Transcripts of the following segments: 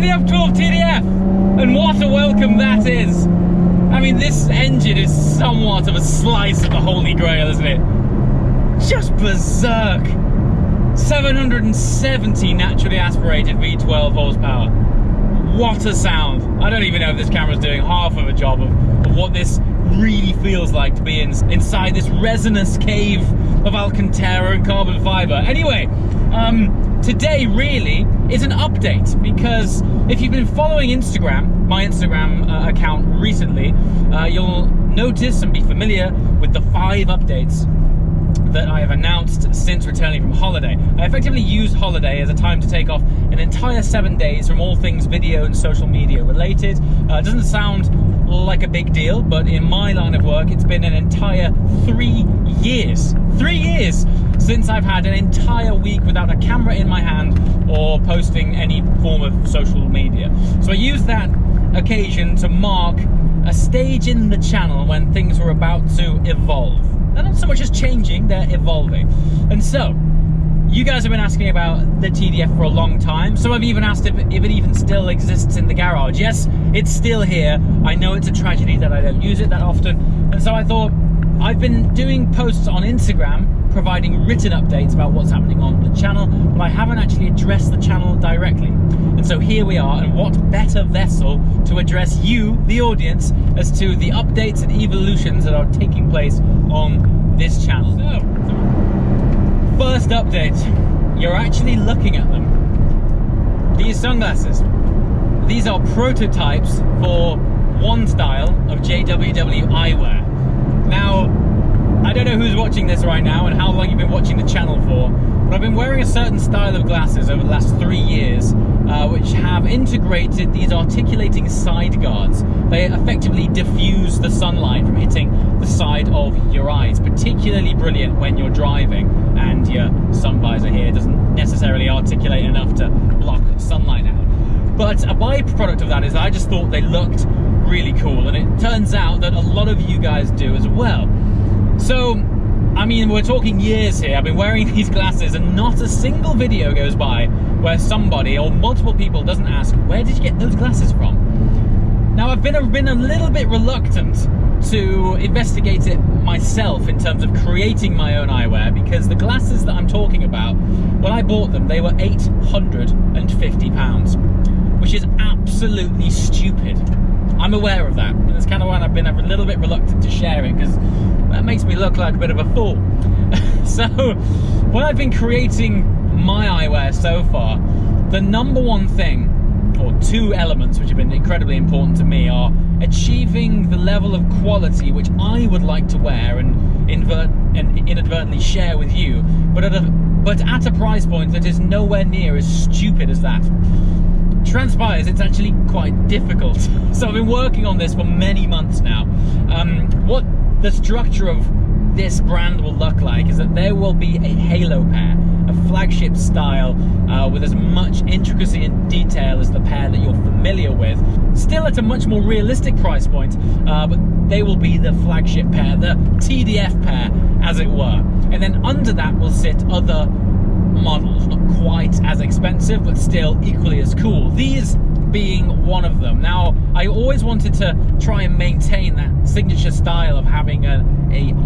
the F12 TDF, and what a welcome that is. I mean, this engine is somewhat of a slice of the holy grail, isn't it? Just berserk. 770 naturally aspirated V12 horsepower. What a sound. I don't even know if this camera's doing half of a job of what this really feels like to be inside this resinous cave of Alcantara and carbon fiber. Anyway, today really is an update, because if you've been following my Instagram account recently, you'll notice and be familiar with the 5 updates that I have announced since returning from holiday. I effectively used holiday as a time to take off an entire 7 days from all things video and social media related. It doesn't sound like a big deal, but in my line of work, it's been an entire 3 years. 3 years since I've had an entire week without a camera in my hand or posting any form of social media. So I used that occasion to mark a stage in the channel when things were about to evolve. They're not so much as changing, they're evolving. And so, you guys have been asking about the TDF for a long time. Some have even asked if it even still exists in the garage. Yes, it's still here. I know it's a tragedy that I don't use it that often. And so I thought, I've been doing posts on Instagram, providing written updates about what's happening on the channel, but I haven't actually addressed the channel directly. And so here we are, and what better vessel to address you, the audience, as to the updates and evolutions that are taking place on this channel. So, first update, you're actually looking at them. These sunglasses. These are prototypes for one style of JWW eyewear. Now, I don't know who's watching this right now and how long you've been watching the channel for, but I've been wearing a certain style of glasses over the last 3 years, which have integrated these articulating side guards. They effectively diffuse the sunlight from hitting the side of your eyes, particularly brilliant when you're driving and your sun visor here doesn't necessarily articulate enough to block sunlight out. But a byproduct of that is I just thought they looked really cool, and it turns out that a lot of you guys do as well. So, I mean, we're talking years here. I've been wearing these glasses and not a single video goes by where somebody or multiple people doesn't ask, where did you get those glasses from? Now, I've been a little bit reluctant to investigate it myself in terms of creating my own eyewear, because the glasses that I'm talking about, when I bought them, they were £850, which is absolutely stupid. I'm aware of that, and it's kind of why I've been a little bit reluctant to share it, because that makes me look like a bit of a fool. So, when I've been creating my eyewear so far, the number one thing, or 2 elements which have been incredibly important to me, are achieving the level of quality which I would like to wear and inadvertently share with you, but at a price point that is nowhere near as stupid as that. Transpires it's actually quite difficult. So I've been working on this for many months now. What the structure of this brand will look like is that there will be a halo pair, a flagship style with as much intricacy and detail as the pair that you're familiar with, still at a much more realistic price point, but they will be the flagship pair, the TDF pair as it were. And then under that will sit other models, not quite as expensive but still equally as cool, these being one of them. Now, I always wanted to try and maintain that signature style of having a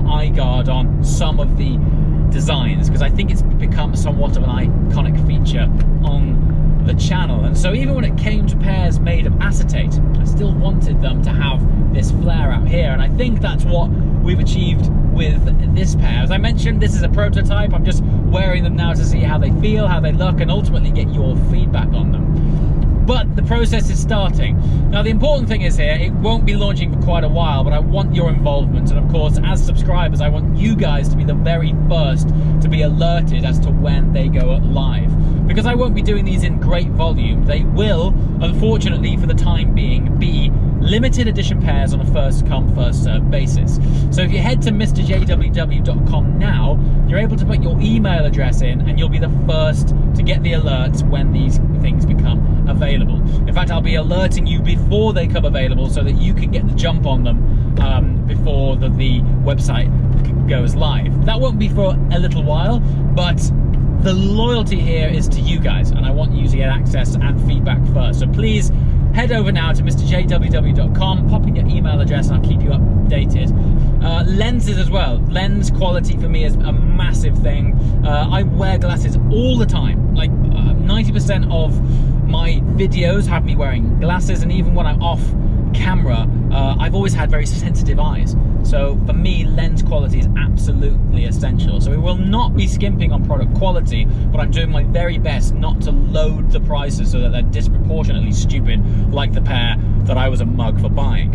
eye guard on some of the designs, because I think it's become somewhat of an iconic feature on the channel. And so even when it came to pairs made of acetate, I still wanted them to have this flare out here, and I think that's what we've achieved with this pair. As I mentioned, this is a prototype. I'm just wearing them now to see how they feel, how they look, and ultimately get your feedback on them. But the process is starting. Now, the important thing is here, it won't be launching for quite a while, but I want your involvement. And of course, as subscribers, I want you guys to be the very first to be alerted as to when they go live. Because I won't be doing these in great volume. They will, unfortunately, for the time being, be limited edition pairs on a first come, first served basis. So if you head to MrJWW.com now, you're able to put your email address in and you'll be the first to get the alerts when these things become available. In fact, I'll be alerting you before they come available so that you can get the jump on them before the website goes live. That won't be for a little while, but the loyalty here is to you guys, and I want you to get access and feedback first. So please head over now to MrJWW.com, pop in your email address, and I'll keep you updated. Lenses as well. Lens quality for me is a massive thing. I wear glasses all the time. Like 90% of my videos have me wearing glasses, and even when I'm off camera, I've always had very sensitive eyes. So for me, lens quality is absolutely essential. So we will not be skimping on product quality, but I'm doing my very best not to load the prices so that they're disproportionately stupid, like the pair that I was a mug for buying.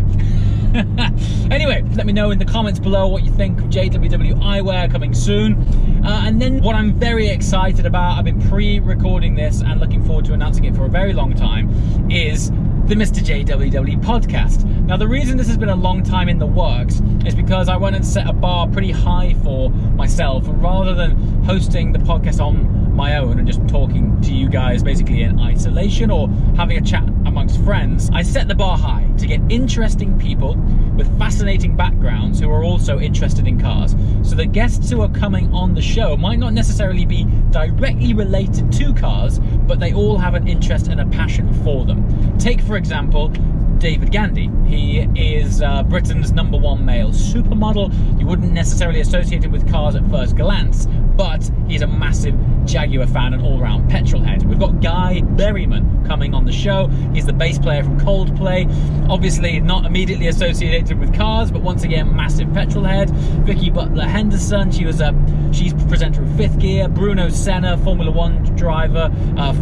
Anyway, let me know in the comments below what you think of JWW eyewear coming soon. And then what I'm very excited about, I've been pre-recording this and looking forward to announcing it for a very long time, is the MrJWW Podcast. Now, the reason this has been a long time in the works is because I went and set a bar pretty high for myself, and rather than hosting the podcast on my own and just talking to you guys basically in isolation or having a chat amongst friends, I set the bar high to get interesting people with fascinating backgrounds who are also interested in cars. So the guests who are coming on the show might not necessarily be directly related to cars, but they all have an interest and a passion for them. Take, for example, David Gandy. He is Britain's #1 male supermodel. You wouldn't necessarily associate him with cars at first glance, but he's a massive Jaguar fan and all-round petrol head. We've got Guy Berryman coming on the show. He's the bass player from Coldplay. Obviously not immediately associated with cars, but once again, massive petrol head. Vicky Butler-Henderson, she's presenter of Fifth Gear. Bruno Senna, Formula One driver,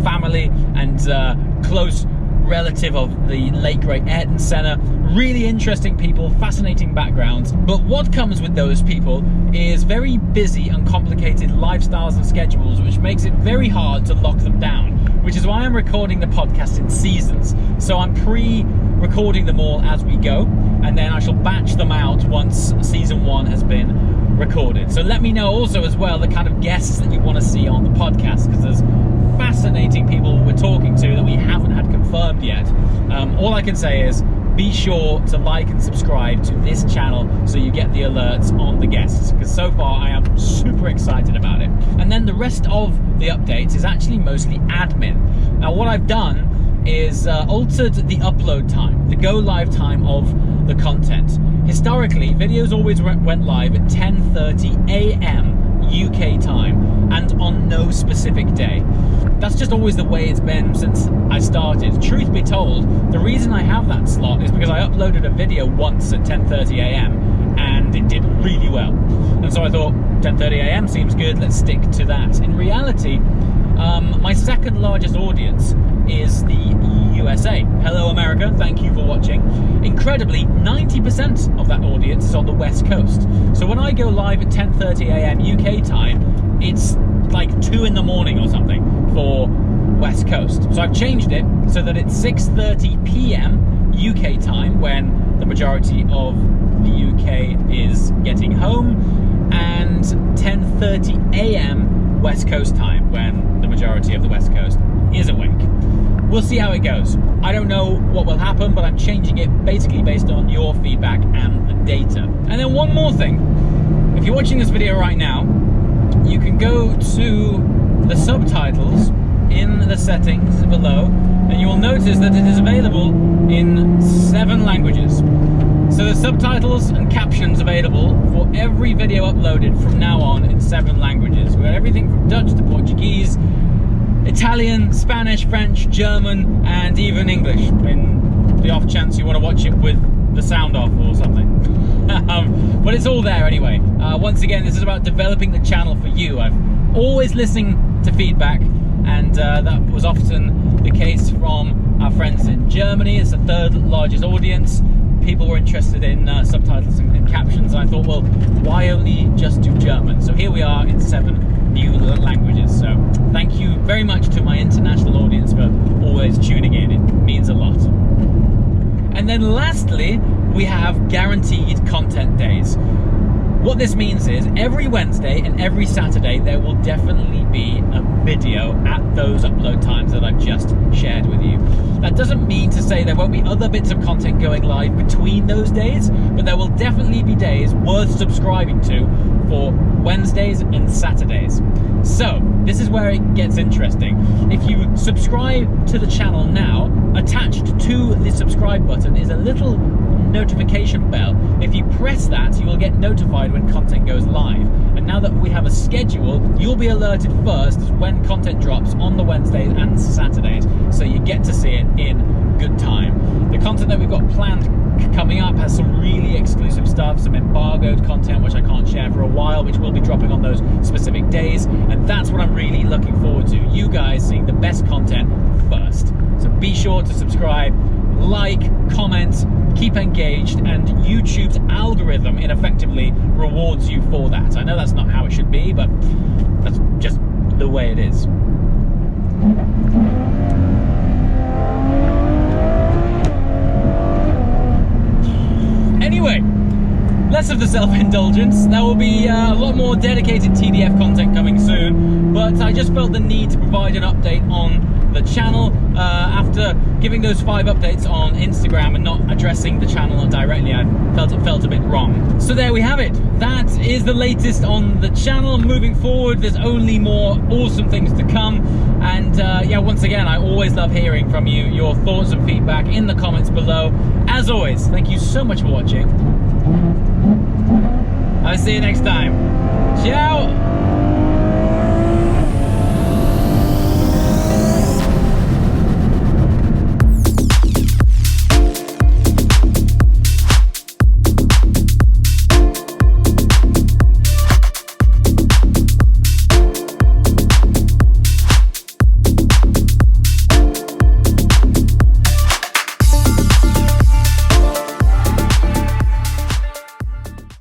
family and close relative of the late great Ayrton Senna. Really interesting people, fascinating backgrounds, but what comes with those people is very busy and complicated lifestyles and schedules, which makes it very hard to lock them down, which is why I'm recording the podcast in seasons. So I'm pre-recording them all as we go, and then I shall batch them out once season 1 has been recorded. So let me know also as well the kind of guests that you want to see on the podcast, because there's fascinating people we're talking to that we haven't had confirmed yet. All I can say is be sure to like and subscribe to this channel so you get the alerts on the guests, because so far I am super excited about it. And then the rest of the updates is actually mostly admin. Now what I've done is altered the upload time, the go live time of the content. Historically, videos always went live at 10:30 a.m. UK time and on no specific day. That's just always the way it's been since I started. Truth be told, the reason I have that slot is because I uploaded a video once at 10:30 a.m. and it did really well. And so I thought 10:30 a.m. seems good, let's stick to that. In reality, my second largest audience is the USA. Hello America, thank you for watching. Incredibly, 90% of that audience is on the West Coast. So when I go live at 10:30 a.m. UK time, it's like 2 in the morning or something for West Coast. So I've changed it so that it's 6:30 p.m. UK time when the majority of the UK is getting home, and 10:30 a.m. West Coast time when the majority of the West Coast is awake. We'll see how it goes. I don't know what will happen, but I'm changing it basically based on your feedback and the data. And then one more thing. If you're watching this video right now, you can go to the subtitles in the settings below, and you will notice that it is available in 7 languages. So there's subtitles and captions available for every video uploaded from now on in 7 languages. We've got everything from Dutch to Portuguese, Italian, Spanish, French, German, and even English, in the off chance you want to watch it with the sound off or something. But it's all there anyway. Once again, this is about developing the channel for you. I'm always listening to feedback, and that was often the case from our friends in Germany. It's the 3rd largest audience. People were interested in subtitles and captions, and I thought, well, why only just do German? So here we are in 7 new languages. So thank you very much to my international audience for always tuning in. It means a lot. And then lastly, we have guaranteed content days. What this means is every Wednesday and every Saturday there will definitely be a video at those upload times that I've just shared with you. That doesn't mean to say there won't be other bits of content going live between those days, but there will definitely be days worth subscribing to for Wednesdays and Saturdays. So this is where it gets interesting. If you subscribe to the channel now, attached to the subscribe button is a little notification bell. If you press that, you will get notified when content goes live. And now that we have a schedule, you'll be alerted first when content drops on the Wednesdays and Saturdays, so you get to see it in good time. The content that we've got planned coming up has some really exclusive stuff, some embargoed content which I can't share for a while, which will be dropping on those specific days, and that's what I'm really looking forward to, you guys seeing the best content first. So be sure to subscribe, like, comment, keep engaged, and YouTube's algorithm effectively rewards you for that. I know that's not how it should be, but that's just the way it is. Anyway, less of the self-indulgence. There will be a lot more dedicated TDF content coming soon, but I just felt the need to provide an update on the channel after giving those 5 updates on Instagram and not addressing the channel directly. I felt it felt a bit wrong. So there we have it. That is the latest on the channel. Moving forward, there's only more awesome things to come. And yeah, once again, I always love hearing from you, your thoughts and feedback in the comments below. As always, thank you so much for watching. I'll see you next time. Ciao!